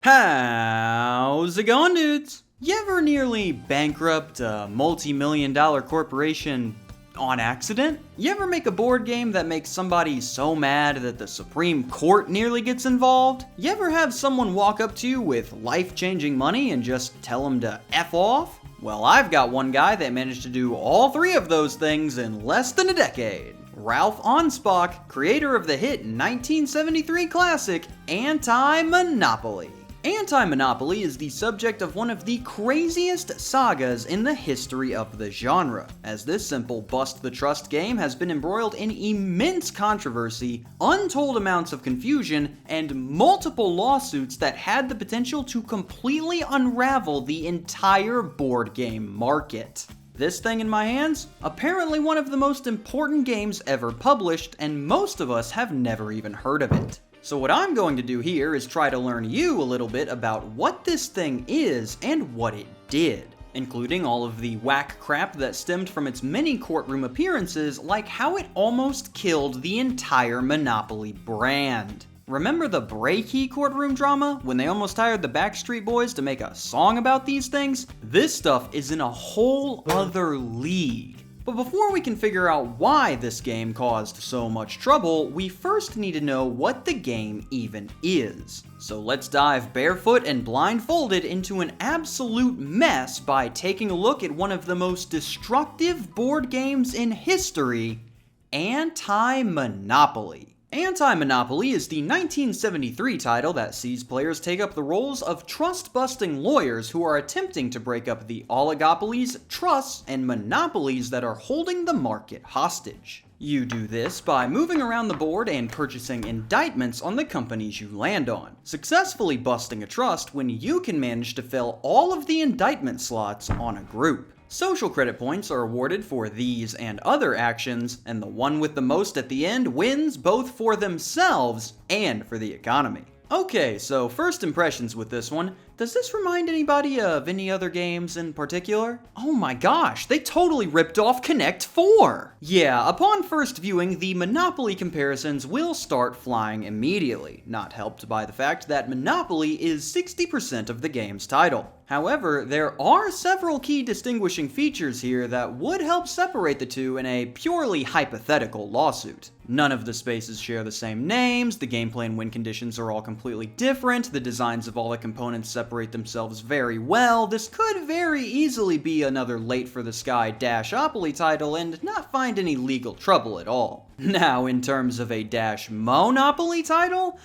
How's it going, dudes? You ever nearly bankrupt a multi-million-dollar corporation on accident? You ever make a board game that makes somebody so mad that the Supreme Court nearly gets involved? You ever have someone walk up to you with life-changing money and just tell them to F off? Well, I've got one guy that managed to do all three of those things in less than a decade. Ralph Anspach, creator of the hit 1973 classic Anti-Monopoly. Anti-Monopoly is the subject of one of the craziest sagas in the history of the genre, as this simple bust-the-trust game has been embroiled in immense controversy, untold amounts of confusion, and multiple lawsuits that had the potential to completely unravel the entire board game market. This thing in my hands? Apparently one of the most important games ever published, and most of us have never even heard of it. So what I'm going to do here is try to learn you a little bit about what this thing is and what it did, including all of the whack crap that stemmed from its many courtroom appearances, like how it almost killed the entire Monopoly brand. Remember the Breakey courtroom drama, when they almost hired the Backstreet Boys to make a song about these things? This stuff is in a whole other league. But before we can figure out why this game caused so much trouble, we first need to know what the game even is. So let's dive barefoot and blindfolded into an absolute mess by taking a look at one of the most destructive board games in history, Anti-Monopoly. Anti-Monopoly is the 1973 title that sees players take up the roles of trust-busting lawyers who are attempting to break up the oligopolies, trusts, and monopolies that are holding the market hostage. You do this by moving around the board and purchasing indictments on the companies you land on, successfully busting a trust when you can manage to fill all of the indictment slots on a group. Social credit points are awarded for these and other actions, and the one with the most at the end wins both for themselves and for the economy. Okay, so first impressions with this one. Does this remind anybody of any other games in particular? Oh my gosh, they totally ripped off Connect 4! Yeah, upon first viewing, the Monopoly comparisons will start flying immediately, not helped by the fact that Monopoly is 60% of the game's title. However, there are several key distinguishing features here that would help separate the two in a purely hypothetical lawsuit. None of the spaces share the same names, the gameplay and win conditions are all completely different, the designs of all the components separate themselves very well. This could very easily be another late-for-the-sky Dash-opoly title and not find any legal trouble at all. Now, in terms of a Dash-monopoly title,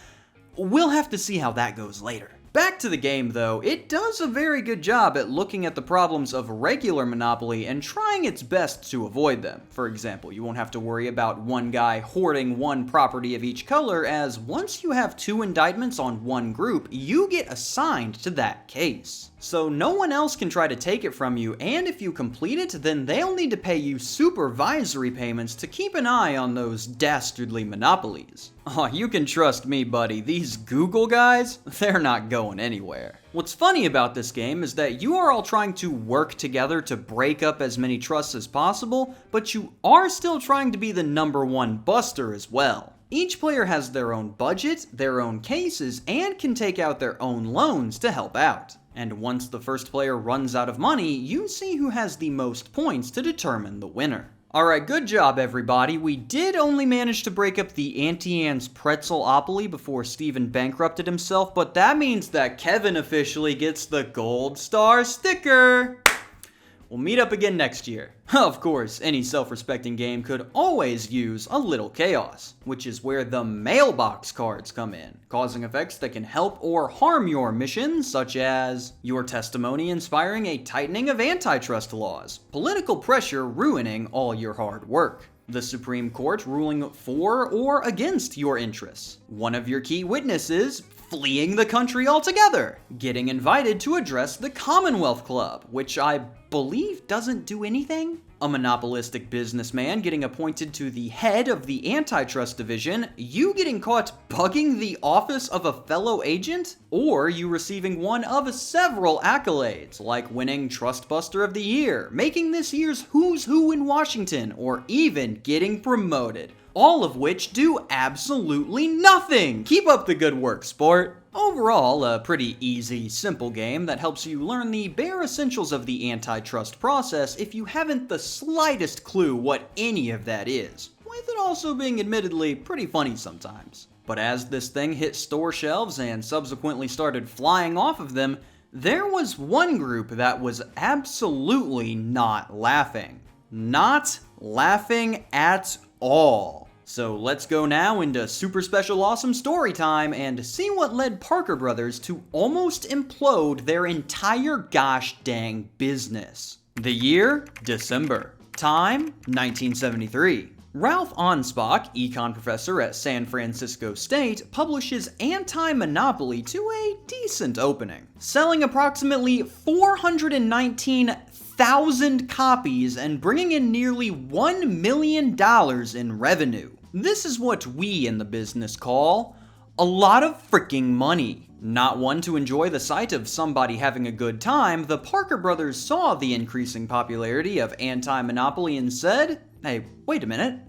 we'll have to see how that goes later. Back to the game though, it does a very good job at looking at the problems of regular Monopoly and trying its best to avoid them. For example, you won't have to worry about one guy hoarding one property of each color, as once you have two indictments on one group, you get assigned to that case. So no one else can try to take it from you, and if you complete it, then they'll need to pay you supervisory payments to keep an eye on those dastardly monopolies. Aw, you can trust me, buddy, these Google guys, they're not going anywhere. What's funny about this game is that you are all trying to work together to break up as many trusts as possible, but you are still trying to be the #1 buster as well. Each player has their own budget, their own cases, and can take out their own loans to help out. And once the first player runs out of money, you see who has the most points to determine the winner. Alright, good job everybody. We did only manage to break up the Auntie Anne's Pretzel-opoly before Steven bankrupted himself, but that means that Kevin officially gets the gold star sticker! We'll meet up again next year. Of course, any self-respecting game could always use a little chaos, which is where the mailbox cards come in, causing effects that can help or harm your mission, such as your testimony inspiring a tightening of antitrust laws, political pressure ruining all your hard work, the Supreme Court ruling for or against your interests, one of your key witnesses fleeing the country altogether, getting invited to address the Commonwealth Club, which I believe doesn't do anything, a monopolistic businessman getting appointed to the head of the antitrust division, you getting caught bugging the office of a fellow agent, or you receiving one of several accolades, like winning Trustbuster of the Year, making this year's Who's Who in Washington, or even getting promoted. all of which do absolutely nothing. Keep up the good work, sport. Overall, a pretty easy, simple game that helps you learn the bare essentials of the antitrust process if you haven't the slightest clue what any of that is, with it also being admittedly pretty funny sometimes. But as this thing hit store shelves and subsequently started flying off of them, there was one group that was absolutely not laughing. Not laughing at all. So let's go now into super special awesome story time and see what led Parker Brothers to almost implode their entire gosh dang business. The year, December. Time, 1973. Ralph Anspach, econ professor at San Francisco State, publishes Anti-Monopoly to a decent opening, selling approximately 419,000 copies and bringing in nearly $1 million in revenue. This is what we in the business call a lot of freaking money. Not one to enjoy the sight of somebody having a good time, the Parker brothers saw the increasing popularity of Anti-Monopoly and said, "Hey, wait a minute.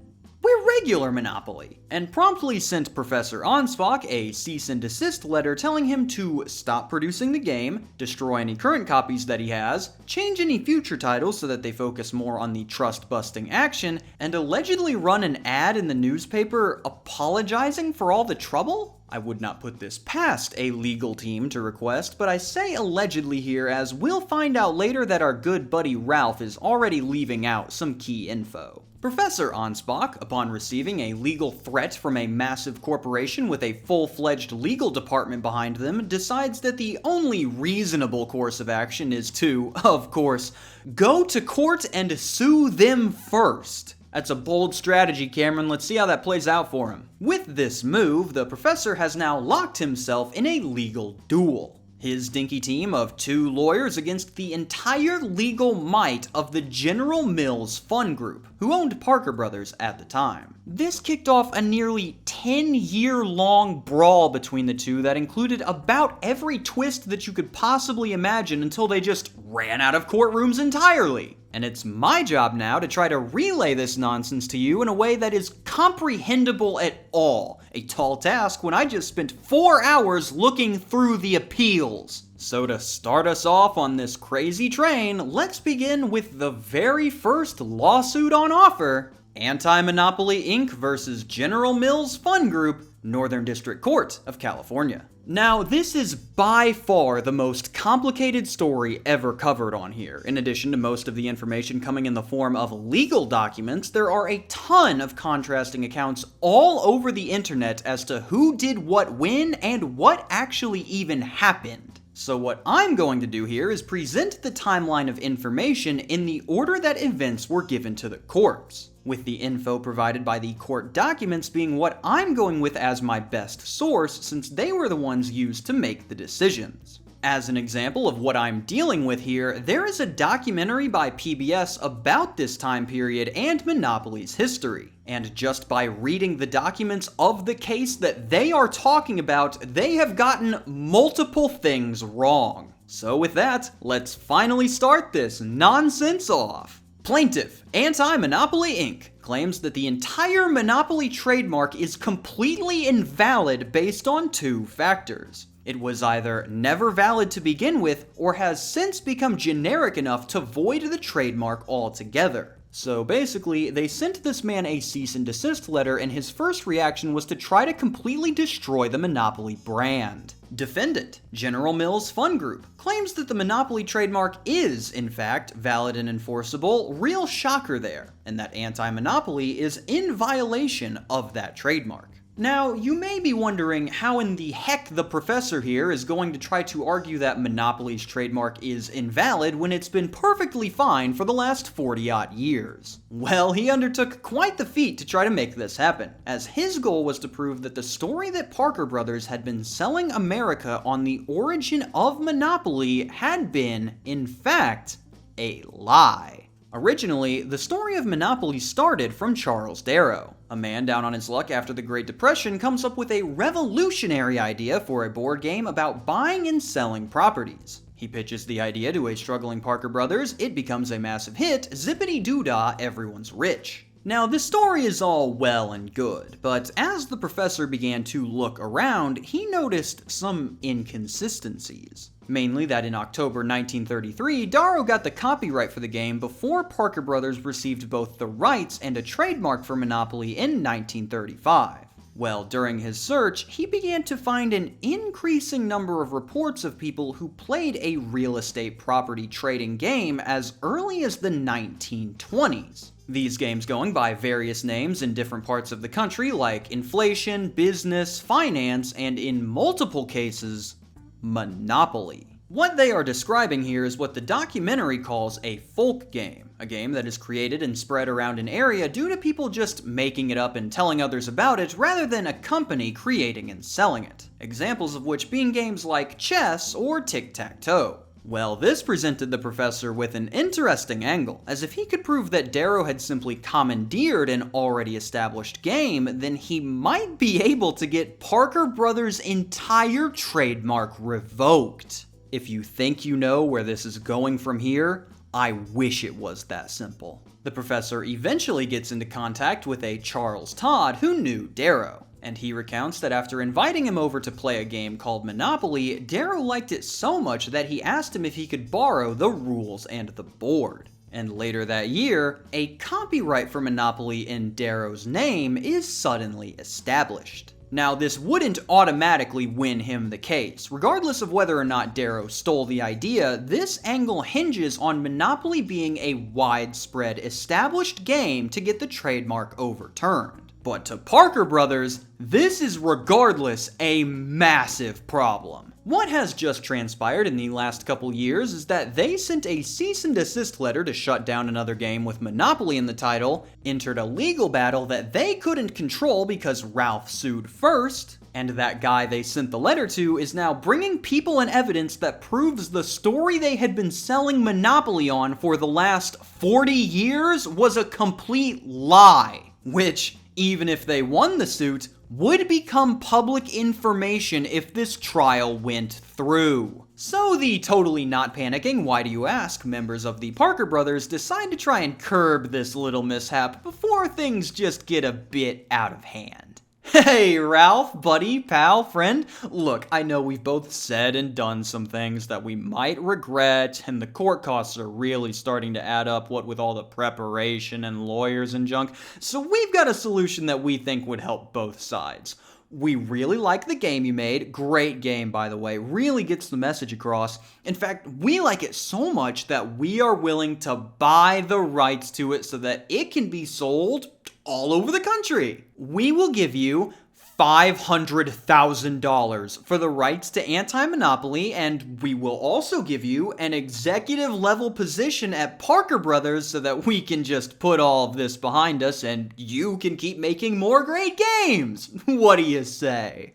We're regular Monopoly," and promptly sent Professor Anspach a cease and desist letter telling him to stop producing the game, destroy any current copies that he has, change any future titles so that they focus more on the trust-busting action, and allegedly run an ad in the newspaper apologizing for all the trouble? I would not put this past a legal team to request, but I say allegedly here as we'll find out later that our good buddy Ralph is already leaving out some key info. Professor Anspach, upon receiving a legal threat from a massive corporation with a full-fledged legal department behind them, decides that the only reasonable course of action is to, of course, go to court and sue them first. That's a bold strategy, Cameron. Let's see how that plays out for him. With this move, the professor has now locked himself in a legal duel. His dinky team of 2 lawyers against the entire legal might of the General Mills Fund Group, who owned Parker Brothers at the time. This kicked off a nearly 10-year-long brawl between the two that included about every twist that you could possibly imagine until they just ran out of courtrooms entirely. And it's my job now to try to relay this nonsense to you in a way that is comprehensible at all. A tall task when I just spent 4 hours looking through the appeals. So to start us off on this crazy train, let's begin with the very first lawsuit on offer. Anti-Monopoly Inc. versus General Mills Fund Group, Northern District Court of California. Now, this is by far the most complicated story ever covered on here. In addition to most of the information coming in the form of legal documents, there are a ton of contrasting accounts all over the internet as to who did what when and what actually even happened. So what I'm going to do here is present the timeline of information in the order that events were given to the courts, with the info provided by the court documents being what I'm going with as my best source since they were the ones used to make the decisions. As an example of what I'm dealing with here, there is a documentary by PBS about this time period and Monopoly's history. And just by reading the documents of the case that they are talking about, they have gotten multiple things wrong. So with that, let's finally start this nonsense off. Plaintiff, Anti-Monopoly Inc., claims that the entire Monopoly trademark is completely invalid based on 2 factors. It was either never valid to begin with, or has since become generic enough to void the trademark altogether. So basically, they sent this man a cease and desist letter, and his first reaction was to try to completely destroy the Monopoly brand. Defendant, General Mills Fund Group, claims that the Monopoly trademark is, in fact, valid and enforceable, real shocker there, and that Anti-Monopoly is in violation of that trademark. Now, you may be wondering how in the heck the professor here is going to try to argue that Monopoly's trademark is invalid when it's been perfectly fine for the last 40-odd years. Well, he undertook quite the feat to try to make this happen, as his goal was to prove that the story that Parker Brothers had been selling America on the origin of Monopoly had been, in fact, a lie. Originally, the story of Monopoly started from Charles Darrow. A man down on his luck after the Great Depression comes up with a revolutionary idea for a board game about buying and selling properties. He pitches the idea to a struggling Parker Brothers, it becomes a massive hit, zippity-doo-dah, everyone's rich. Now, this story is all well and good, but as the professor began to look around, he noticed some inconsistencies. Mainly that in October 1933, Darrow got the copyright for the game before Parker Brothers received both the rights and a trademark for Monopoly in 1935. Well, during his search, he began to find an increasing number of reports of people who played a real estate property trading game as early as the 1920s. These games going by various names in different parts of the country like inflation, business, finance, and in multiple cases, Monopoly. What they are describing here is what the documentary calls a folk game, a game that is created and spread around an area due to people just making it up and telling others about it rather than a company creating and selling it. Examples of which being games like chess or tic-tac-toe. Well, this presented the professor with an interesting angle, as if he could prove that Darrow had simply commandeered an already established game, then he might be able to get Parker Brothers' entire trademark revoked. If you think you know where this is going from here, I wish it was that simple. The professor eventually gets into contact with a Charles Todd who knew Darrow, and he recounts that after inviting him over to play a game called Monopoly, Darrow liked it so much that he asked him if he could borrow the rules and the board. And later that year, a copyright for Monopoly in Darrow's name is suddenly established. Now, this wouldn't automatically win him the case. Regardless of whether or not Darrow stole the idea, this angle hinges on Monopoly being a widespread established game to get the trademark overturned. But to Parker Brothers, this is regardless a massive problem. What has just transpired in the last couple years is that they sent a cease and desist letter to shut down another game with Monopoly in the title, entered a legal battle that they couldn't control because Ralph sued first, and that guy they sent the letter to is now bringing people and evidence that proves the story they had been selling Monopoly on for the last 40 years was a complete lie, which, even if they won the suit, would become public information if this trial went through. So the totally not panicking, why do you ask, members of the Parker Brothers decide to try and curb this little mishap before things just get a bit out of hand. Hey, Ralph, buddy, pal, friend. Look, I know we've both said and done some things that we might regret, and the court costs are really starting to add up, what with all the preparation and lawyers and junk. So we've got a solution that we think would help both sides. We really like the game you made. Great game, by the way. Really gets the message across. In fact, we like it so much that we are willing to buy the rights to it so that it can be sold all over the country. We will give you $500,000 for the rights to Anti-Monopoly, and we will also give you an executive level position at Parker Brothers so that we can just put all of this behind us and you can keep making more great games. What do you say?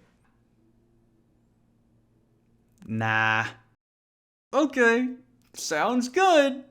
Nah. Okay, sounds good.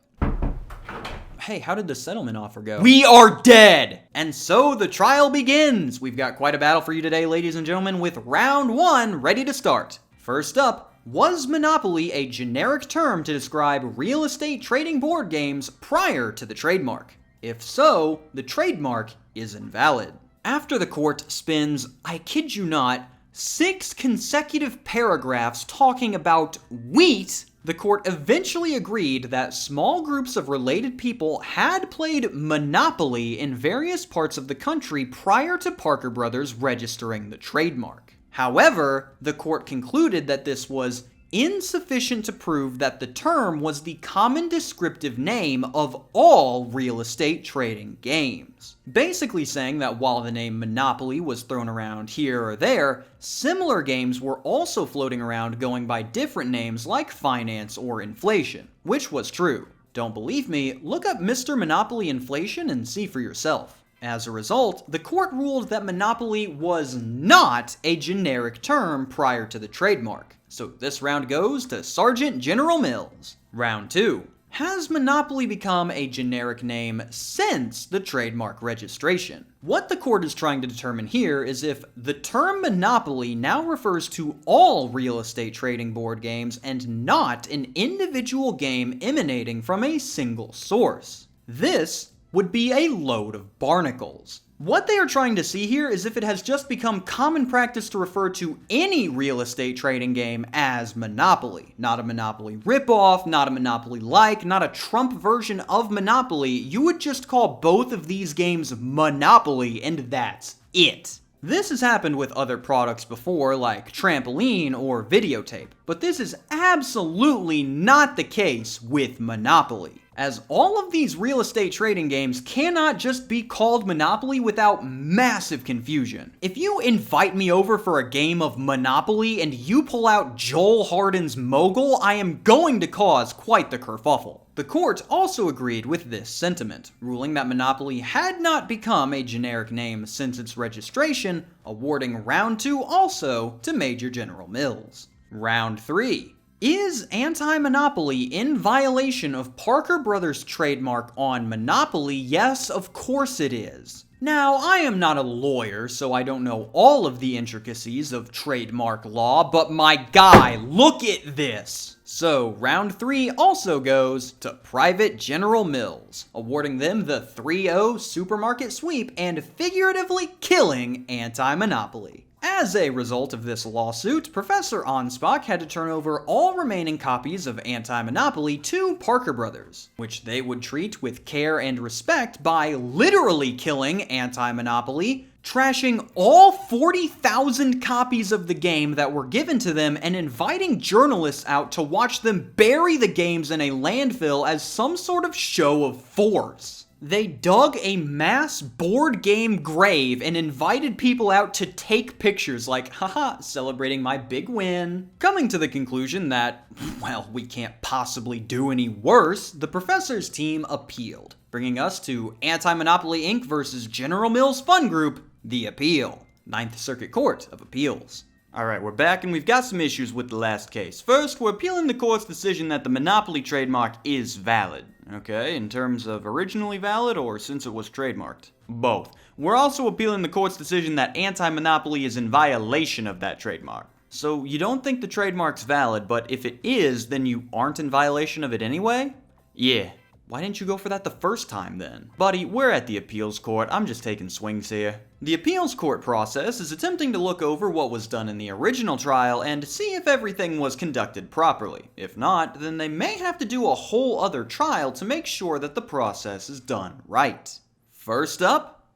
Hey, how did the settlement offer go? We are dead! And so the trial begins! We've got quite a battle for you today, ladies and gentlemen, with round one ready to start. First up, was Monopoly a generic term to describe real estate trading board games prior to the trademark? If so, the trademark is invalid. After the court spends, I kid you not, 6 consecutive paragraphs talking about wheat, the court eventually agreed that small groups of related people had played Monopoly in various parts of the country prior to Parker Brothers registering the trademark. However, the court concluded that this was insufficient to prove that the term was the common descriptive name of all real estate trading games. Basically saying that while the name Monopoly was thrown around here or there, similar games were also floating around going by different names like finance or inflation, which was true. Don't believe me? Look up Mr. Monopoly Inflation and see for yourself. As a result, the court ruled that Monopoly was not a generic term prior to the trademark. So this round goes to Sergeant General Mills. Round 2. Has Monopoly become a generic name since the trademark registration? What the court is trying to determine here is if the term Monopoly now refers to all real estate trading board games and not an individual game emanating from a single source. This would be a load of barnacles. What they are trying to see here is if it has just become common practice to refer to any real estate trading game as Monopoly. Not a Monopoly ripoff, not a Monopoly-like, not a Trump version of Monopoly. You would just call both of these games Monopoly, and that's it. This has happened with other products before, like Trampoline or Videotape, but this is absolutely not the case with Monopoly, as all of these real estate trading games cannot just be called Monopoly without massive confusion. If you invite me over for a game of Monopoly and you pull out Joel Harden's Mogul, I am going to cause quite the kerfuffle. The court also agreed with this sentiment, ruling that Monopoly had not become a generic name since its registration, awarding Round 2 also to Major General Mills. Round 3. Is Anti-Monopoly in violation of Parker Brothers' trademark on Monopoly? Yes, of course it is. Now, I am not a lawyer, so I don't know all of the intricacies of trademark law, but my guy, look at this! So, Round 3 also goes to Private General Mills, awarding them the 3-0 supermarket sweep and figuratively killing Anti-Monopoly. As a result of this lawsuit, Professor Anspach had to turn over all remaining copies of Anti-Monopoly to Parker Brothers, which they would treat with care and respect by literally killing Anti-Monopoly, trashing all 40,000 copies of the game that were given to them, and inviting journalists out to watch them bury the games in a landfill as some sort of show of force. They dug a mass board game grave and invited people out to take pictures like, haha, celebrating my big win. Coming to the conclusion that, well, we can't possibly do any worse, the professor's team appealed, bringing us to Anti-Monopoly Inc. versus General Mills Fun Group, The Appeal, Ninth Circuit Court of Appeals. Alright, we're back and we've got some issues with the last case. First, we're appealing the court's decision that the Monopoly trademark is valid. Okay, in terms of originally valid or since it was trademarked? Both. We're also appealing the court's decision that Anti-Monopoly is in violation of that trademark. So you don't think the trademark's valid, but if it is, then you aren't in violation of it anyway? Yeah. Why didn't you go for that the first time then? Buddy, we're at the appeals court. I'm just taking swings here. The appeals court process is attempting to look over what was done in the original trial and see if everything was conducted properly. If not, then they may have to do a whole other trial to make sure that the process is done right. First up,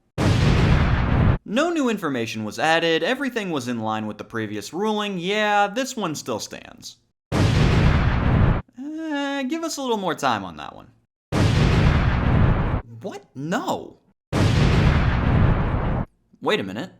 no new information was added, everything was in line with the previous ruling. Yeah, this one still stands. Give us a little more time on that one. What? No. Wait a minute.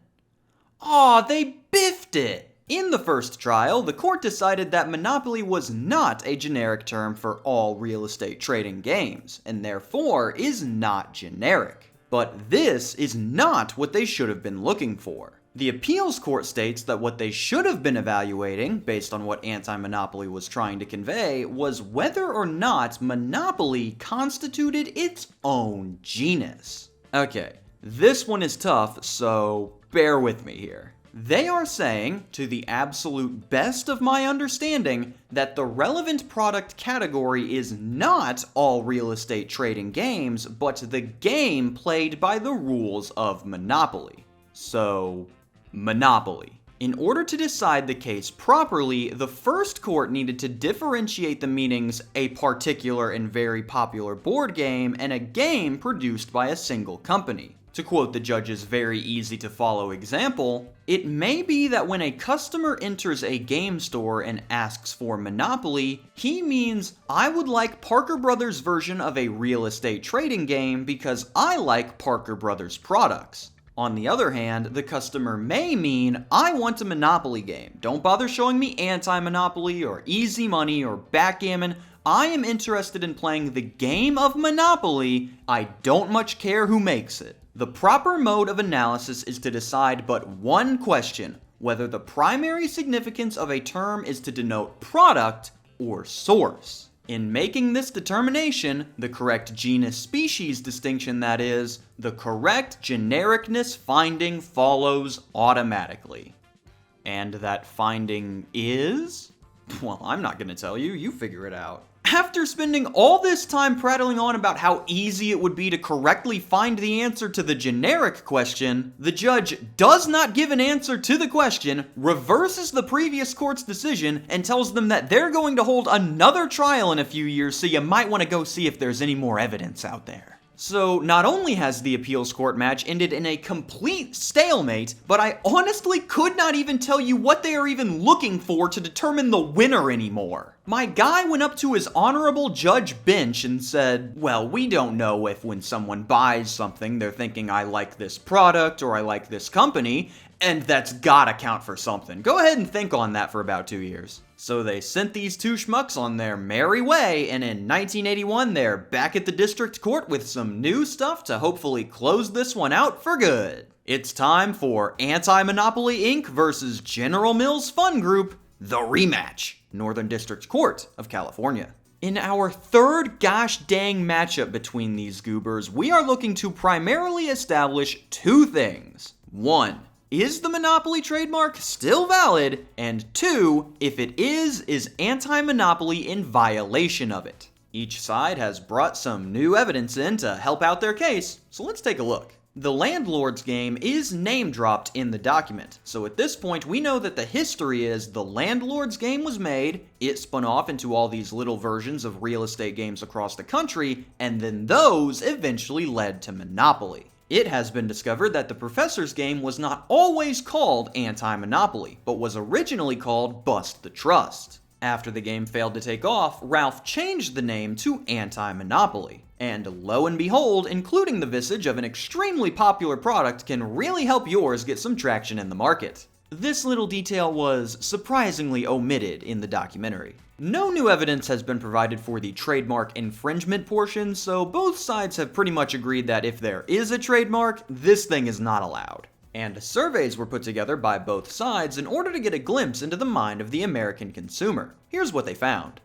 Aw, they biffed it! In the first trial, the court decided that Monopoly was not a generic term for all real estate trading games, and therefore is not generic. But this is not what they should have been looking for. The appeals court states that what they should have been evaluating, based on what Anti-Monopoly was trying to convey, was whether or not Monopoly constituted its own genus. Okay, this one is tough, so bear with me here. They are saying, to the absolute best of my understanding, that the relevant product category is not all real estate trading games, but the game played by the rules of Monopoly. So, Monopoly. In order to decide the case properly, the first court needed to differentiate the meanings a particular and very popular board game and a game produced by a single company. To quote the judge's very easy to follow example, it may be that when a customer enters a game store and asks for Monopoly, he means, I would like Parker Brothers' version of a real estate trading game because I like Parker Brothers products. On the other hand, the customer may mean, I want a Monopoly game. Don't bother showing me Anti-Monopoly or Easy Money or Backgammon. I am interested in playing the game of Monopoly. I don't much care who makes it. The proper mode of analysis is to decide but one question, whether the primary significance of a term is to denote product or source. In making this determination, the correct genus-species distinction, that is, the correct genericness finding follows automatically. And that finding is? Well, I'm not gonna tell you, you figure it out. After spending all this time prattling on about how easy it would be to correctly find the answer to the generic question, the judge does not give an answer to the question, reverses the previous court's decision, and tells them that they're going to hold another trial in a few years, so you might want to go see if there's any more evidence out there. So, not only has the appeals court match ended in a complete stalemate, but I honestly could not even tell you what they are even looking for to determine the winner anymore. My guy went up to his honorable judge bench and said, well, we don't know if when someone buys something, they're thinking I like this product or I like this company, and that's gotta count for something. Go ahead and think on that for about 2 years. So they sent these two schmucks on their merry way, and in 1981, they're back at the district court with some new stuff to hopefully close this one out for good. It's time for Anti-Monopoly Inc. versus General Mills Fun Group, the rematch, Northern District Court of California. In our third gosh dang matchup between these goobers, we are looking to primarily establish two things. One, is the Monopoly trademark still valid? And two, if it is Anti-Monopoly in violation of it? Each side has brought some new evidence in to help out their case, so let's take a look. The Landlord's game is name-dropped in the document, so at this point we know that the history is the Landlord's game was made, it spun off into all these little versions of real estate games across the country, and then those eventually led to Monopoly. It has been discovered that the Professor's game was not always called Anti-Monopoly, but was originally called Bust the Trust. After the game failed to take off, Ralph changed the name to Anti-Monopoly. And lo and behold, including the visage of an extremely popular product can really help yours get some traction in the market. This little detail was surprisingly omitted in the documentary. No new evidence has been provided for the trademark infringement portion, so both sides have pretty much agreed that if there is a trademark, this thing is not allowed. And surveys were put together by both sides in order to get a glimpse into the mind of the American consumer. Here's what they found.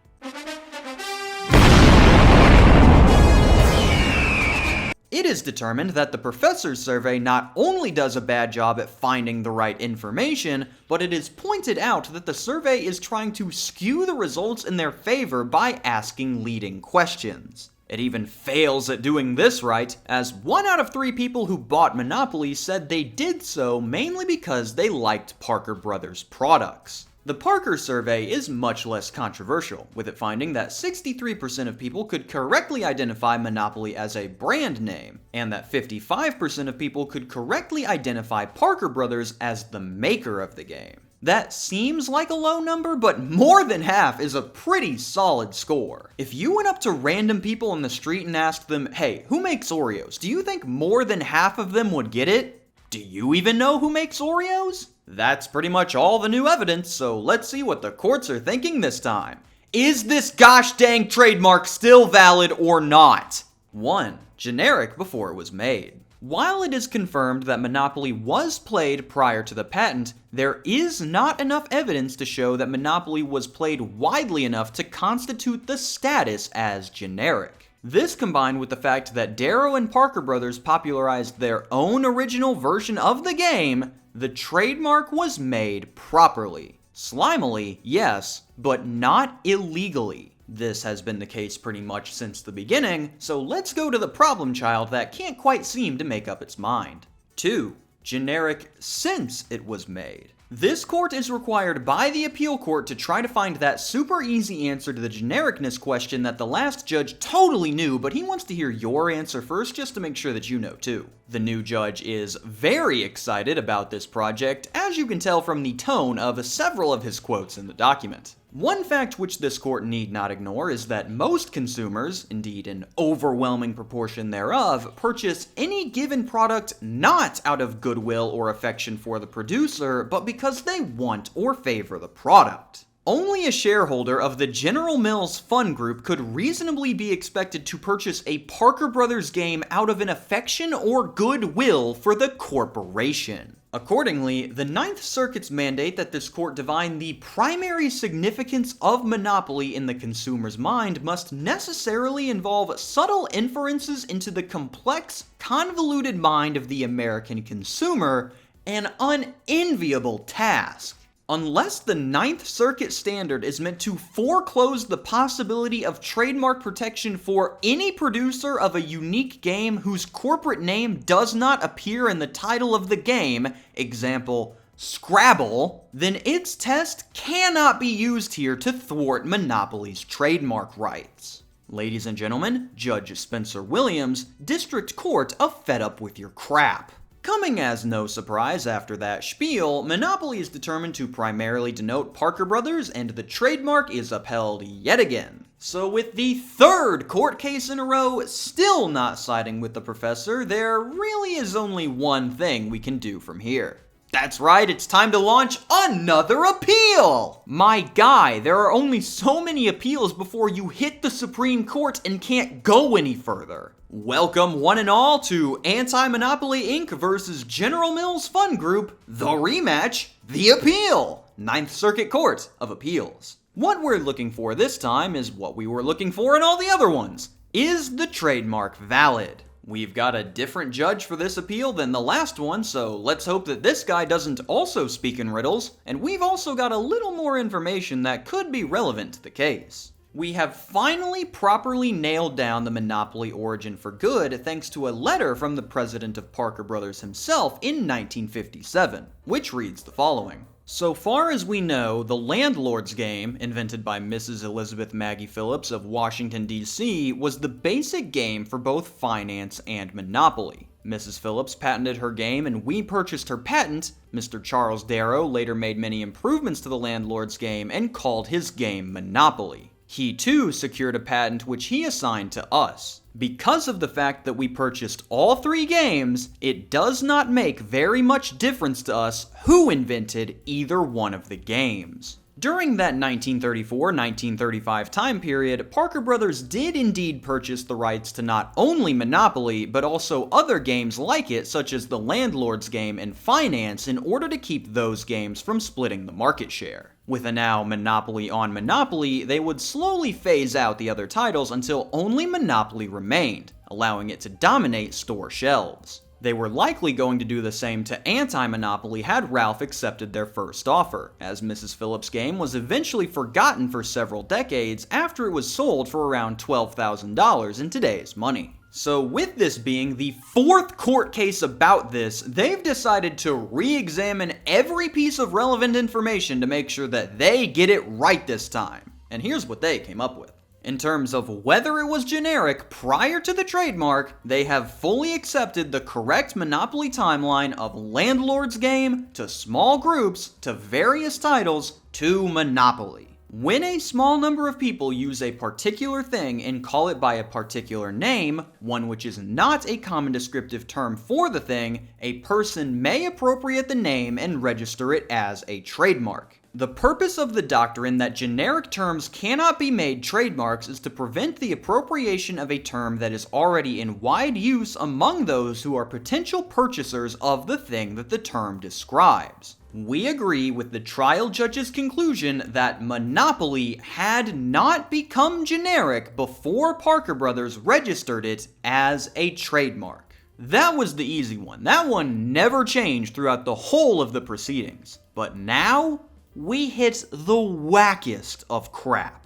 It is determined that the Professor's survey not only does a bad job at finding the right information, but it is pointed out that the survey is trying to skew the results in their favor by asking leading questions. It even fails at doing this right, as 1 out of 3 people who bought Monopoly said they did so mainly because they liked Parker Brothers products. The Parker survey is much less controversial, with it finding that 63% of people could correctly identify Monopoly as a brand name, and that 55% of people could correctly identify Parker Brothers as the maker of the game. That seems like a low number, but more than half is a pretty solid score. If you went up to random people on the street and asked them, hey, who makes Oreos? Do you think more than half of them would get it? Do you even know who makes Oreos? That's pretty much all the new evidence, so let's see what the courts are thinking this time. Is this gosh dang trademark still valid or not? 1. Generic before it was made. While it is confirmed that Monopoly was played prior to the patent, there is not enough evidence to show that Monopoly was played widely enough to constitute the status as generic. This combined with the fact that Darrow and Parker Brothers popularized their own original version of the game, the trademark was made properly. Slimily, yes, but not illegally. This has been the case pretty much since the beginning, so let's go to the problem child that can't quite seem to make up its mind. 2. Generic since it was made. This court is required by the appeal court to try to find that super easy answer to the genericness question that the last judge totally knew, but he wants to hear your answer first just to make sure that you know too. The new judge is very excited about this project, as you can tell from the tone of several of his quotes in the document. One fact which this court need not ignore is that most consumers, indeed an overwhelming proportion thereof, purchase any given product not out of goodwill or affection for the producer, but because they want or favor the product. Only a shareholder of the General Mills Fun Group could reasonably be expected to purchase a Parker Brothers game out of an affection or goodwill for the corporation. Accordingly, the Ninth Circuit's mandate that this court divine the primary significance of Monopoly in the consumer's mind must necessarily involve subtle inferences into the complex, convoluted mind of the American consumer, an unenviable task. Unless the Ninth Circuit standard is meant to foreclose the possibility of trademark protection for any producer of a unique game whose corporate name does not appear in the title of the game, example, Scrabble, then its test cannot be used here to thwart Monopoly's trademark rights. Ladies and gentlemen, Judge Spencer Williams, District Court of Fed Up With Your Crap. Coming as no surprise after that spiel, Monopoly is determined to primarily denote Parker Brothers, and the trademark is upheld yet again. So with the third court case in a row still not siding with the professor, there really is only one thing we can do from here. That's right, it's time to launch another appeal! My guy, there are only so many appeals before you hit the Supreme Court and can't go any further. Welcome one and all to Anti-Monopoly Inc. versus General Mills Fund Group, the rematch, the appeal, Ninth Circuit Court of Appeals. What we're looking for this time is what we were looking for in all the other ones. Is the trademark valid? We've got a different judge for this appeal than the last one, so let's hope that this guy doesn't also speak in riddles, and we've also got a little more information that could be relevant to the case. We have finally properly nailed down the Monopoly origin for good thanks to a letter from the president of Parker Brothers himself in 1957, which reads the following. So far as we know, the Landlord's Game, invented by Mrs. Elizabeth Maggie Phillips of Washington, D.C., was the basic game for both finance and Monopoly. Mrs. Phillips patented her game and we purchased her patent. Mr. Charles Darrow later made many improvements to the Landlord's Game and called his game Monopoly. He too secured a patent which he assigned to us. Because of the fact that we purchased all three games, it does not make very much difference to us who invented either one of the games. During that 1934-1935 time period, Parker Brothers did indeed purchase the rights to not only Monopoly, but also other games like it, such as the Landlord's Game and Finance, in order to keep those games from splitting the market share. With a now monopoly on Monopoly, they would slowly phase out the other titles until only Monopoly remained, allowing it to dominate store shelves. They were likely going to do the same to Anti-Monopoly had Ralph accepted their first offer, as Mrs. Phillips' game was eventually forgotten for several decades after it was sold for around $12,000 in today's money. So with this being the fourth court case about this, they've decided to re-examine every piece of relevant information to make sure that they get it right this time. And here's what they came up with. In terms of whether it was generic prior to the trademark, they have fully accepted the correct Monopoly timeline of Landlord's Game, to small groups, to various titles, to Monopoly. When a small number of people use a particular thing and call it by a particular name, one which is not a common descriptive term for the thing, a person may appropriate the name and register it as a trademark. The purpose of the doctrine that generic terms cannot be made trademarks is to prevent the appropriation of a term that is already in wide use among those who are potential purchasers of the thing that the term describes. We agree with the trial judge's conclusion that Monopoly had not become generic before Parker Brothers registered it as a trademark. That was the easy one. That one never changed throughout the whole of the proceedings. But now, we hit the wackest of crap.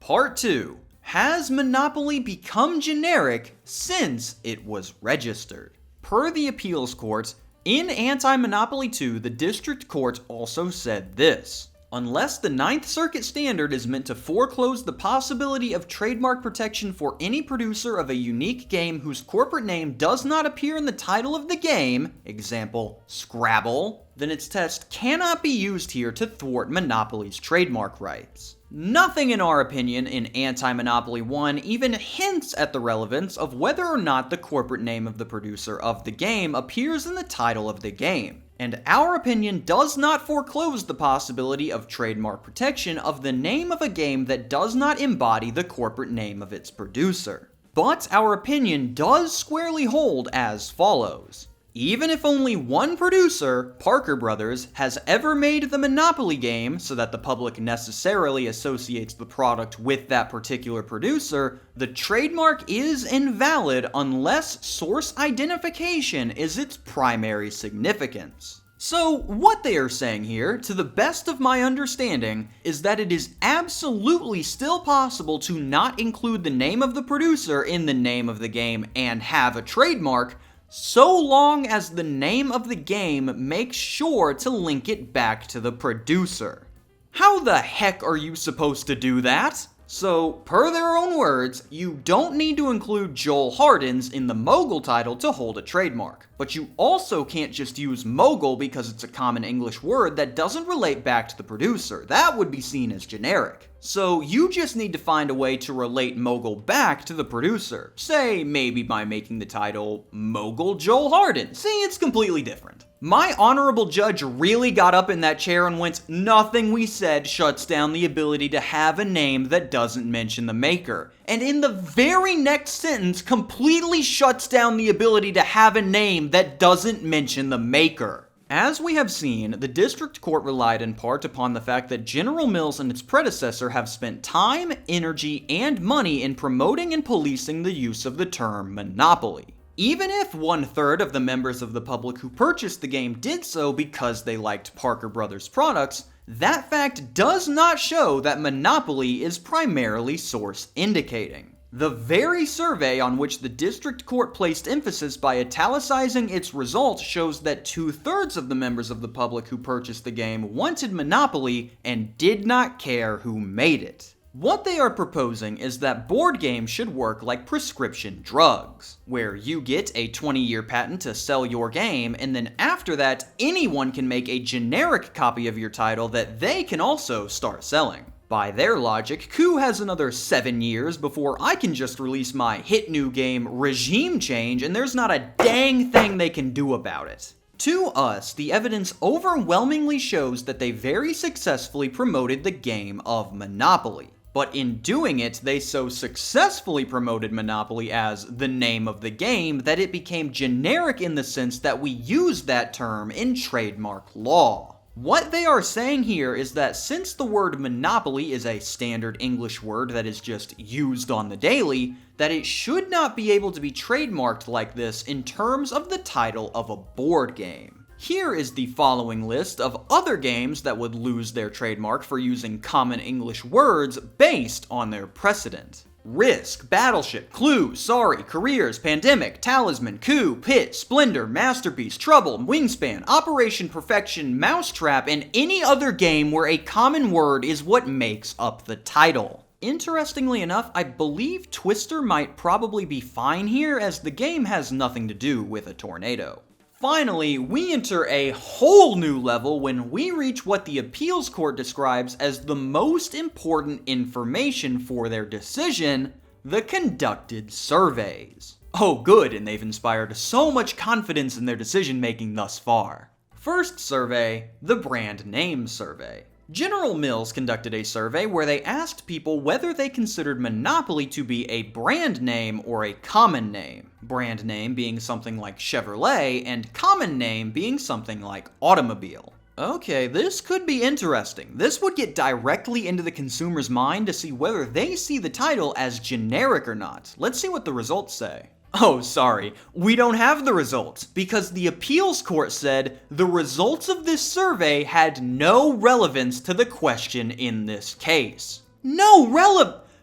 Part 2. Has Monopoly become generic since it was registered? Per the appeals court, in Anti-Monopoly 2, the district court also said this. Unless the Ninth Circuit standard is meant to foreclose the possibility of trademark protection for any producer of a unique game whose corporate name does not appear in the title of the game, example, Scrabble, then its test cannot be used here to thwart Monopoly's trademark rights. Nothing in our opinion in Anti-Monopoly 1 even hints at the relevance of whether or not the corporate name of the producer of the game appears in the title of the game. And our opinion does not foreclose the possibility of trademark protection of the name of a game that does not embody the corporate name of its producer. But our opinion does squarely hold as follows. Even if only one producer, Parker Brothers, has ever made the Monopoly game so that the public necessarily associates the product with that particular producer, the trademark is invalid unless source identification is its primary significance. So, what they are saying here, to the best of my understanding, is that it is absolutely still possible to not include the name of the producer in the name of the game and have a trademark, so long as the name of the game makes sure to link it back to the producer. How the heck are you supposed to do that? So, per their own words, you don't need to include Joel Hardens in the Mogul title to hold a trademark. But you also can't just use Mogul because it's a common English word that doesn't relate back to the producer. That would be seen as generic. So you just need to find a way to relate Mogul back to the producer. Say, maybe by making the title Mogul Joel Hardens. See, it's completely different. My honorable judge really got up in that chair and went, "Nothing we said shuts down the ability to have a name that doesn't mention the maker." And in the very next sentence, completely shuts down the ability to have a name that doesn't mention the maker. As we have seen, the district court relied in part upon the fact that General Mills and its predecessor have spent time, energy, and money in promoting and policing the use of the term monopoly. Even if 1/3 of the members of the public who purchased the game did so because they liked Parker Brothers products, that fact does not show that monopoly is primarily source indicating. The very survey on which the district court placed emphasis by italicizing its results shows that 2/3 of the members of the public who purchased the game wanted monopoly and did not care who made it. What they are proposing is that board games should work like prescription drugs, where you get a 20-year patent to sell your game, and then after that, anyone can make a generic copy of your title that they can also start selling. By their logic, Coup has another 7 years before I can just release my hit new game Regime Change, and there's not a dang thing they can do about it. To us, the evidence overwhelmingly shows that they very successfully promoted the game of Monopoly. But in doing it, they so successfully promoted Monopoly as the name of the game that it became generic in the sense that we use that term in trademark law. What they are saying here is that since the word monopoly is a standard English word that is just used on the daily, that it should not be able to be trademarked like this in terms of the title of a board game. Here is the following list of other games that would lose their trademark for using common English words based on their precedent. Risk, Battleship, Clue, Sorry, Careers, Pandemic, Talisman, Coup, Pit, Splendor, Masterpiece, Trouble, Wingspan, Operation Perfection, Mousetrap, and any other game where a common word is what makes up the title. Interestingly enough, I believe Twister might probably be fine here as the game has nothing to do with a tornado. Finally, we enter a whole new level when we reach what the appeals court describes as the most important information for their decision, the conducted surveys. Oh good, and they've inspired so much confidence in their decision making thus far. First survey, the brand name survey. General Mills conducted a survey where they asked people whether they considered Monopoly to be a brand name or a common name. Brand name being something like Chevrolet, and common name being something like automobile. Okay, this could be interesting. This would get directly into the consumer's mind to see whether they see the title as generic or not. Let's see what the results say. Oh, sorry, we don't have the results, because the appeals court said the results of this survey had no relevance to the question in this case.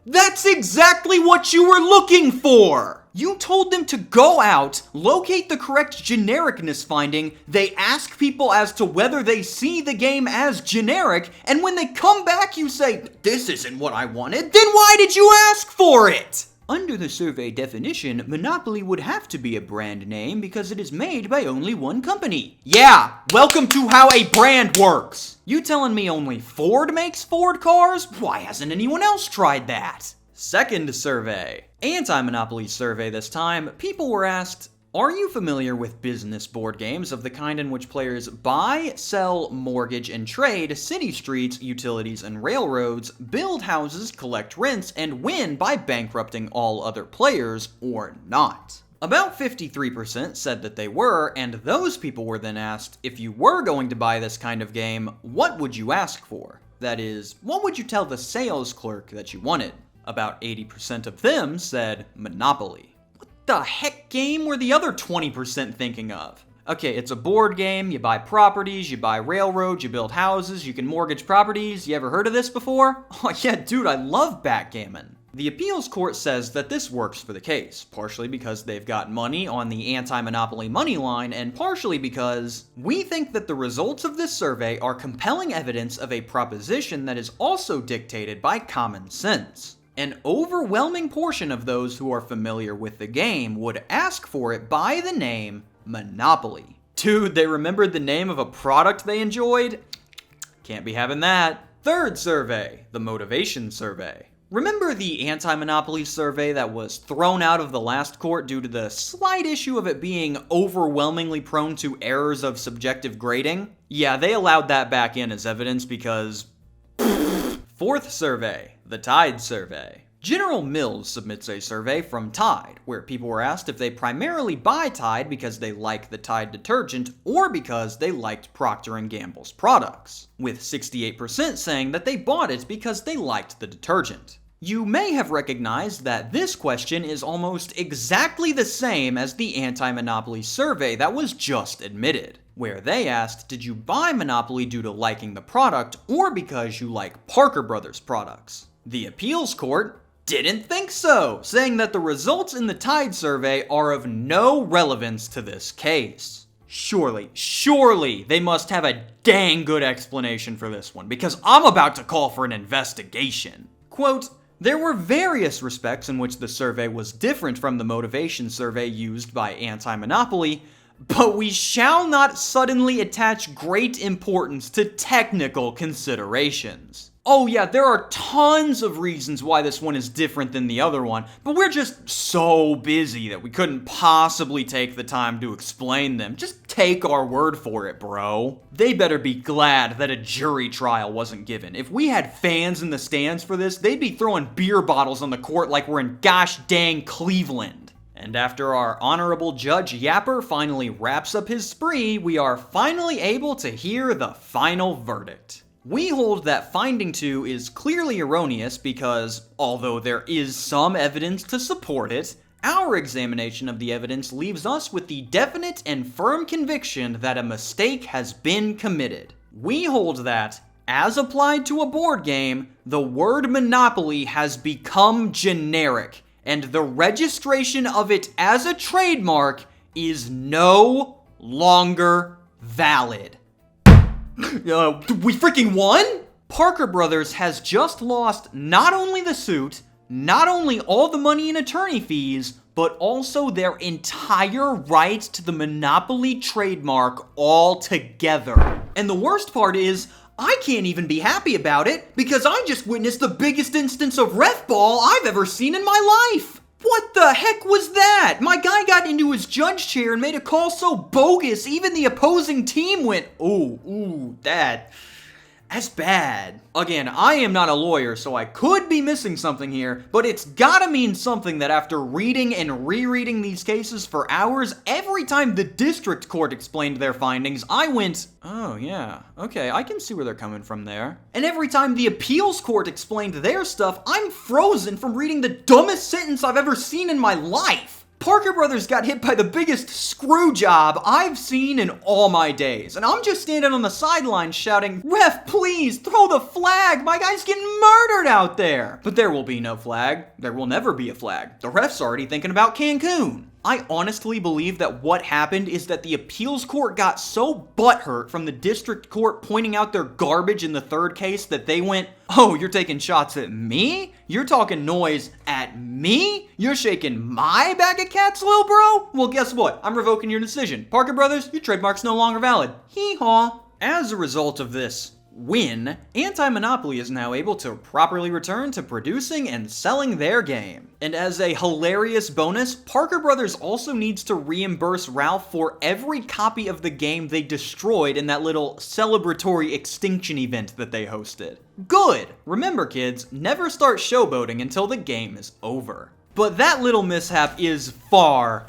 That's exactly what you were looking for! You told them to go out, locate the correct genericness finding, they ask people as to whether they see the game as generic, and when they come back you say, "This isn't what I wanted," then why did you ask for it? Under the survey definition, Monopoly would have to be a brand name because it is made by only one company. Yeah, welcome to how a brand works. You telling me only Ford makes Ford cars? Why hasn't anyone else tried that? Second survey. Anti-Monopoly survey this time, people were asked, are you familiar with business board games of the kind in which players buy, sell, mortgage, and trade city streets, utilities, and railroads, build houses, collect rents, and win by bankrupting all other players, or not? About 53% said that they were, and those people were then asked, if you were going to buy this kind of game, what would you ask for? That is, what would you tell the sales clerk that you wanted? About 80% of them said Monopoly. The heck game were the other 20% thinking of? Okay, it's a board game, you buy properties, you buy railroads, you build houses, you can mortgage properties. You ever heard of this before? Oh yeah, dude, I love backgammon. The appeals court says that this works for the case, partially because they've got money on the anti-monopoly money line, and partially because we think that the results of this survey are compelling evidence of a proposition that is also dictated by common sense. An overwhelming portion of those who are familiar with the game would ask for it by the name Monopoly. Dude, they remembered the name of a product they enjoyed? Can't be having that. Third survey, the motivation survey. Remember the anti-monopoly survey that was thrown out of the last court due to the slight issue of it being overwhelmingly prone to errors of subjective grading? Yeah, they allowed that back in as evidence because... Fourth survey, the Tide survey. General Mills submits a survey from Tide, where people were asked if they primarily buy Tide because they like the Tide detergent or because they liked Procter & Gamble's products, with 68% saying that they bought it because they liked the detergent. You may have recognized that this question is almost exactly the same as the anti-monopoly survey that was just admitted, where they asked, did you buy Monopoly due to liking the product or because you like Parker Brothers products? The appeals court didn't think so, saying that the results in the Tide survey are of no relevance to this case. Surely, they must have a dang good explanation for this one, because I'm about to call for an investigation. Quote, there were various respects in which the survey was different from the motivation survey used by anti-monopoly, but we shall not suddenly attach great importance to technical considerations. Oh yeah, there are tons of reasons why this one is different than the other one, but we're just so busy that we couldn't possibly take the time to explain them. Just take our word for it, bro. They better be glad that a jury trial wasn't given. If we had fans in the stands for this, they'd be throwing beer bottles on the court like we're in gosh dang Cleveland. And after our honorable Judge Yapper finally wraps up his spree, we are finally able to hear the final verdict. We hold that finding 2 is clearly erroneous because, although there is some evidence to support it, our examination of the evidence leaves us with the definite and firm conviction that a mistake has been committed. We hold that, as applied to a board game, the word Monopoly has become generic, and the registration of it as a trademark is no longer valid. We freaking won? Parker Brothers has just lost not only the suit, not only all the money in attorney fees, but also their entire right to the Monopoly trademark altogether. And the worst part is, I can't even be happy about it because I just witnessed the biggest instance of ref ball I've ever seen in my life. What the heck was that? My guy got into his judge chair and made a call so bogus, even the opposing team went, ooh, that's bad. Again, I am not a lawyer, so I could be missing something here, but it's gotta mean something that after reading and rereading these cases for hours, every time the district court explained their findings, I went, oh yeah, okay, I can see where they're coming from there. And every time the appeals court explained their stuff, I'm frozen from reading the dumbest sentence I've ever seen in my life. Parker Brothers got hit by the biggest screw job I've seen in all my days, and I'm just standing on the sidelines shouting, ref, please, throw the flag, my guy's getting murdered out there. But there will be no flag. There will never be a flag. The ref's already thinking about Cancun. I honestly believe that what happened is that the appeals court got so butthurt from the district court pointing out their garbage in the third case that they went, oh, you're taking shots at me? You're talking noise at me? You're shaking my bag of cats, little bro? Well, guess what? I'm revoking your decision. Parker Brothers, your trademark's no longer valid. Hee-haw. As a result of this win, Anti-Monopoly is now able to properly return to producing and selling their game. And as a hilarious bonus, Parker Brothers also needs to reimburse Ralph for every copy of the game they destroyed in that little celebratory extinction event that they hosted. Good! Remember kids, never start showboating until the game is over. But that little mishap is far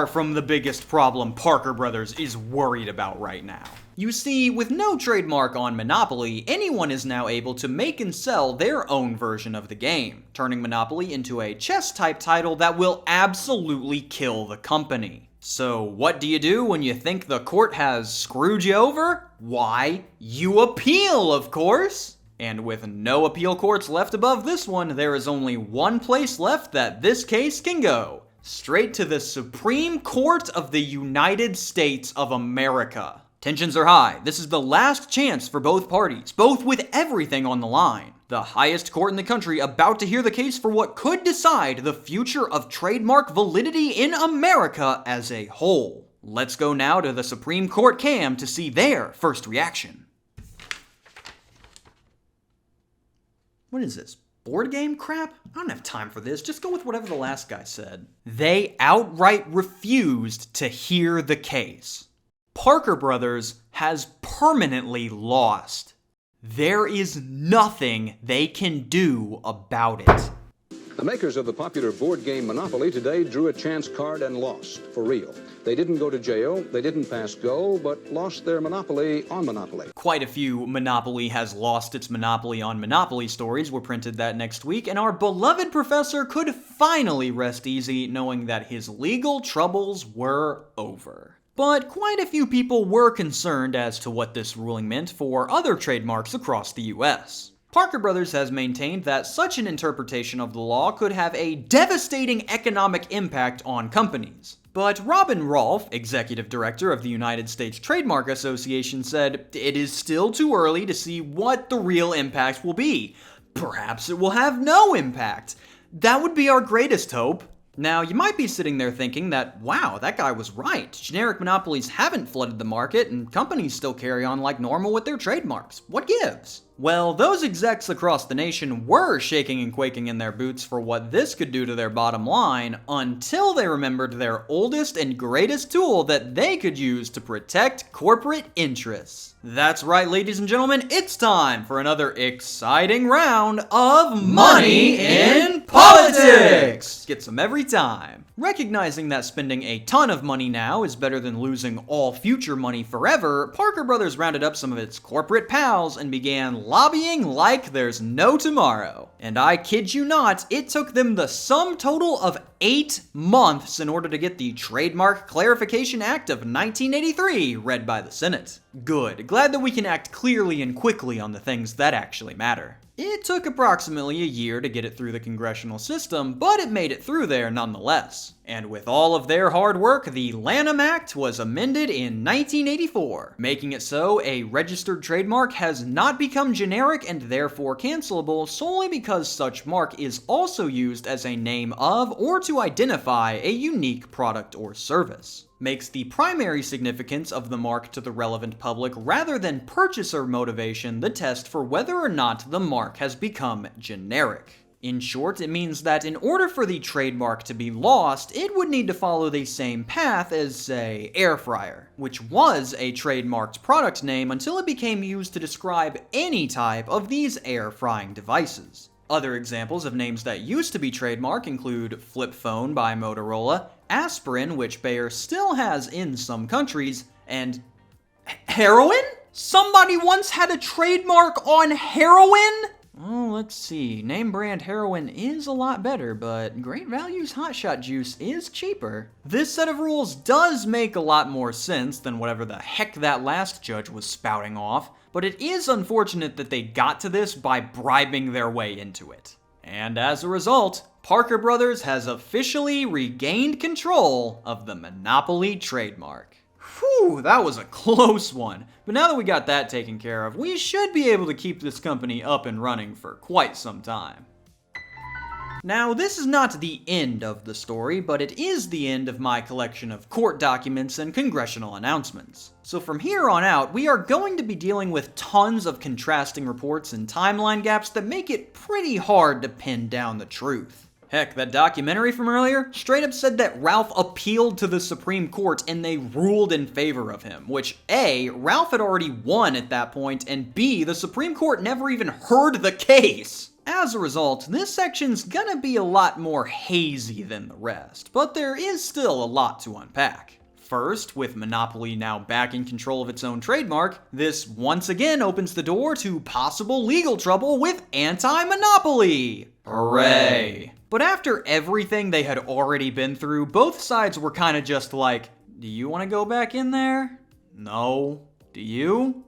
from the biggest problem Parker Brothers is worried about right now. You see, with no trademark on Monopoly, anyone is now able to make and sell their own version of the game, turning Monopoly into a chess-type title that will absolutely kill the company. So what do you do when you think the court has screwed you over? Why, you appeal, of course! And with no appeal courts left above this one, there is only one place left that this case can go. Straight to the Supreme Court of the United States of America. Tensions are high. This is the last chance for both parties, both with everything on the line. The highest court in the country about to hear the case for what could decide the future of trademark validity in America as a whole. Let's go now to the Supreme Court Cam to see their first reaction. What is this? Board game crap? I don't have time for this. Just go with whatever the last guy said. They outright refused to hear the case. Parker Brothers has permanently lost. There is nothing they can do about it. The makers of the popular board game Monopoly today drew a chance card and lost, for real. They didn't go to jail, they didn't pass go, but lost their monopoly on Monopoly. Quite a few Monopoly has lost its monopoly on Monopoly stories were printed that next week, and our beloved professor could finally rest easy knowing that his legal troubles were over. But quite a few people were concerned as to what this ruling meant for other trademarks across the US. Parker Brothers has maintained that such an interpretation of the law could have a devastating economic impact on companies. But Robin Rolfe, executive director of the United States Trademark Association, said it is still too early to see what the real impact will be. Perhaps it will have no impact. That would be our greatest hope. Now, you might be sitting there thinking that, wow, that guy was right. Generic monopolies haven't flooded the market, and companies still carry on like normal with their trademarks. What gives? Well, those execs across the nation were shaking and quaking in their boots for what this could do to their bottom line until they remembered their oldest and greatest tool that they could use to protect corporate interests. That's right, ladies and gentlemen, it's time for another exciting round of Money in Politics! Gets them every time. Recognizing that spending a ton of money now is better than losing all future money forever, Parker Brothers rounded up some of its corporate pals and began lobbying like there's no tomorrow. And I kid you not, it took them the sum total of 8 months in order to get the Trademark Clarification Act of 1983 read by the Senate. Good. Glad that we can act clearly and quickly on the things that actually matter. It took approximately a year to get it through the congressional system, but it made it through there nonetheless. And with all of their hard work, the Lanham Act was amended in 1984, making it so a registered trademark has not become generic and therefore cancelable solely because such mark is also used as a name of or to identify a unique product or service. Makes the primary significance of the mark to the relevant public rather than purchaser motivation the test for whether or not the mark has become generic. In short, it means that in order for the trademark to be lost, it would need to follow the same path as, say, air fryer, which was a trademarked product name until it became used to describe any type of these air frying devices. Other examples of names that used to be trademark include flip phone by Motorola, aspirin, which Bayer still has in some countries, and heroin? Somebody once had a trademark on heroin? Oh, let's see. Name brand heroin is a lot better, but Great Value's hotshot juice is cheaper. This set of rules does make a lot more sense than whatever the heck that last judge was spouting off, but it is unfortunate that they got to this by bribing their way into it. And as a result, Parker Brothers has officially regained control of the Monopoly trademark. Whew, that was a close one. But now that we got that taken care of, we should be able to keep this company up and running for quite some time. Now, this is not the end of the story, but it is the end of my collection of court documents and congressional announcements. So from here on out, we are going to be dealing with tons of contrasting reports and timeline gaps that make it pretty hard to pin down the truth. Heck, that documentary from earlier straight up said that Ralph appealed to the Supreme Court and they ruled in favor of him, which A, Ralph had already won at that point, and B, the Supreme Court never even heard the case. As a result, this section's gonna be a lot more hazy than the rest, but there is still a lot to unpack. First, with Monopoly now back in control of its own trademark, this once again opens the door to possible legal trouble with Anti-Monopoly. Hooray! But after everything they had already been through, both sides were kinda just like, Do you want to go back in there? No. Do you?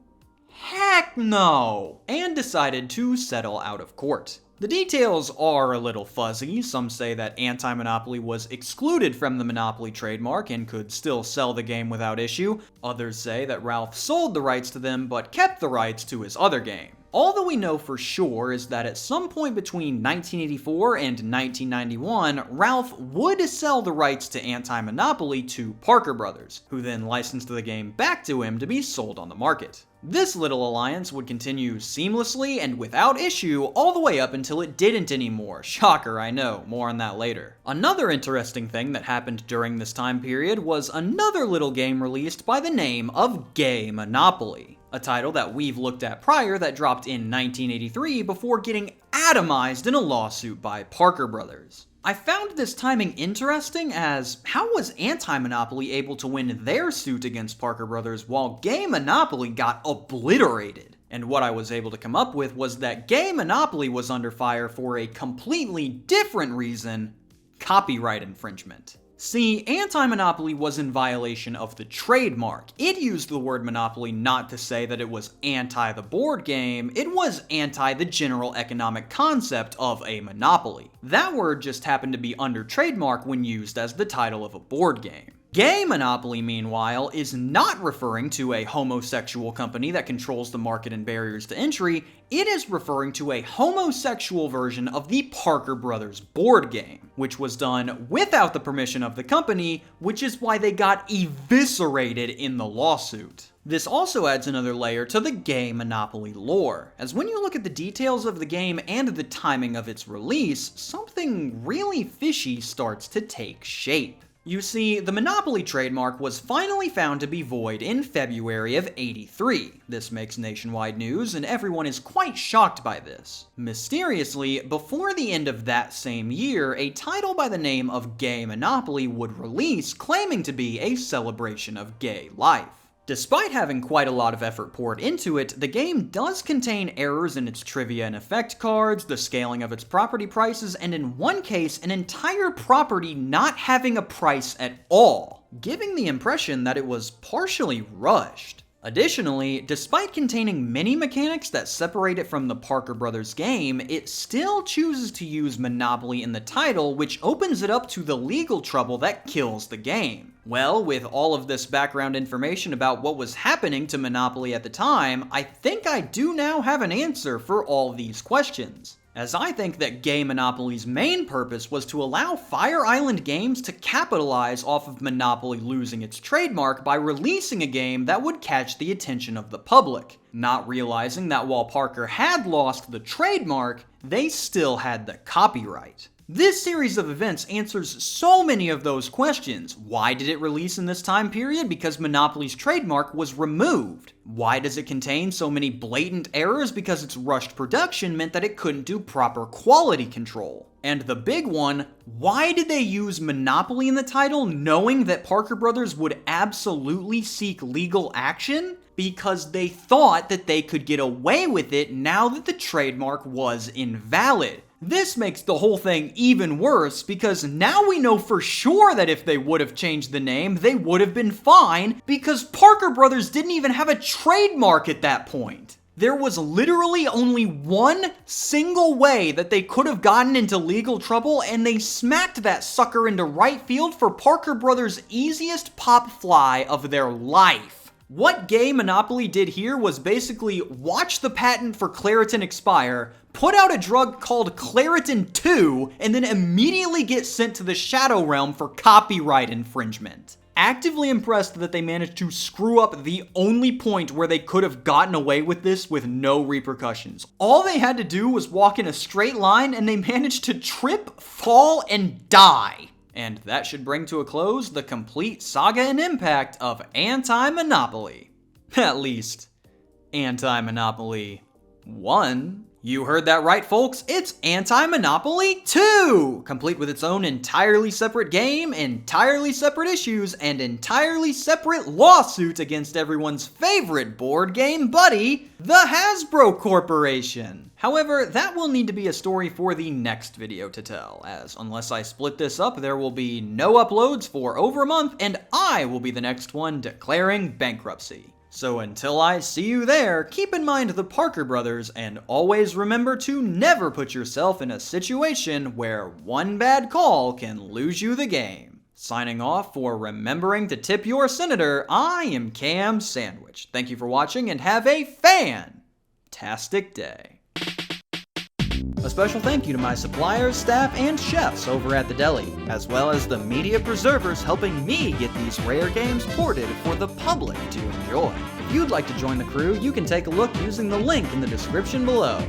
Heck no! And decided to settle out of court. The details are a little fuzzy. Some say that Anti-Monopoly was excluded from the Monopoly trademark and could still sell the game without issue. Others say that Ralph sold the rights to them but kept the rights to his other game. All that we know for sure is that at some point between 1984 and 1991, Ralph would sell the rights to Anti-Monopoly to Parker Brothers, who then licensed the game back to him to be sold on the market. This little alliance would continue seamlessly and without issue all the way up until it didn't anymore. Shocker, I know, more on that later. Another interesting thing that happened during this time period was another little game released by the name of Gay Monopoly, a title that we've looked at prior that dropped in 1983 before getting atomized in a lawsuit by Parker Brothers. I found this timing interesting as how was Anti-Monopoly able to win their suit against Parker Brothers while Gay Monopoly got obliterated? And what I was able to come up with was that Gay Monopoly was under fire for a completely different reason: copyright infringement. See, Anti-Monopoly was in violation of the trademark. It used the word monopoly not to say that it was anti the board game, it was anti the general economic concept of a monopoly. That word just happened to be under trademark when used as the title of a board game. Gay Monopoly, meanwhile, is not referring to a homosexual company that controls the market and barriers to entry. It is referring to a homosexual version of the Parker Brothers board game, which was done without the permission of the company, which is why they got eviscerated in the lawsuit. This also adds another layer to the Gay Monopoly lore, as when you look at the details of the game and the timing of its release, something really fishy starts to take shape. You see, the Monopoly trademark was finally found to be void in February of '83. This makes nationwide news, and everyone is quite shocked by this. Mysteriously, before the end of that same year, a title by the name of Gay Monopoly would release, claiming to be a celebration of gay life. Despite having quite a lot of effort poured into it, the game does contain errors in its trivia and effect cards, the scaling of its property prices, and in one case, an entire property not having a price at all, giving the impression that it was partially rushed. Additionally, despite containing many mechanics that separate it from the Parker Brothers game, it still chooses to use Monopoly in the title, which opens it up to the legal trouble that kills the game. Well, with all of this background information about what was happening to Monopoly at the time, I think I do now have an answer for all these questions, as I think that Gay Monopoly's main purpose was to allow Fire Island Games to capitalize off of Monopoly losing its trademark by releasing a game that would catch the attention of the public, not realizing that while Parker had lost the trademark, they still had the copyright. This series of events answers so many of those questions. Why did it release in this time period? Because Monopoly's trademark was removed. Why does it contain so many blatant errors? Because its rushed production meant that it couldn't do proper quality control. And the big one, why did they use Monopoly in the title knowing that Parker Brothers would absolutely seek legal action? Because they thought that they could get away with it now that the trademark was invalid. This makes the whole thing even worse because now we know for sure that if they would have changed the name, they would have been fine because Parker Brothers didn't even have a trademark at that point. There was literally only one single way that they could have gotten into legal trouble, and they smacked that sucker into right field for Parker Brothers' easiest pop fly of their life. What Gay Monopoly did here was basically watch the patent for Claritin expire, put out a drug called Claritin 2, and then immediately get sent to the Shadow Realm for copyright infringement. Actively impressed that they managed to screw up the only point where they could have gotten away with this with no repercussions. All they had to do was walk in a straight line and they managed to trip, fall, and die. And that should bring to a close the complete saga and impact of Anti-Monopoly. At least, Anti-Monopoly 1. You heard that right, folks. It's Anti-Monopoly 2! Complete with its own entirely separate game, entirely separate issues, and entirely separate lawsuit against everyone's favorite board game buddy, the Hasbro Corporation. However, that will need to be a story for the next video to tell, as unless I split this up, there will be no uploads for over a month, and I will be the next one declaring bankruptcy. So until I see you there, keep in mind the Parker brothers, and always remember to never put yourself in a situation where one bad call can lose you the game. Signing off for remembering to tip your senator, I am KamSandwich. Thank you for watching and have a fantastic day. A special thank you to my suppliers, staff, and chefs over at the deli, as well as the media preservers helping me get these rare games ported for the public to enjoy. If you'd like to join the crew, you can take a look using the link in the description below.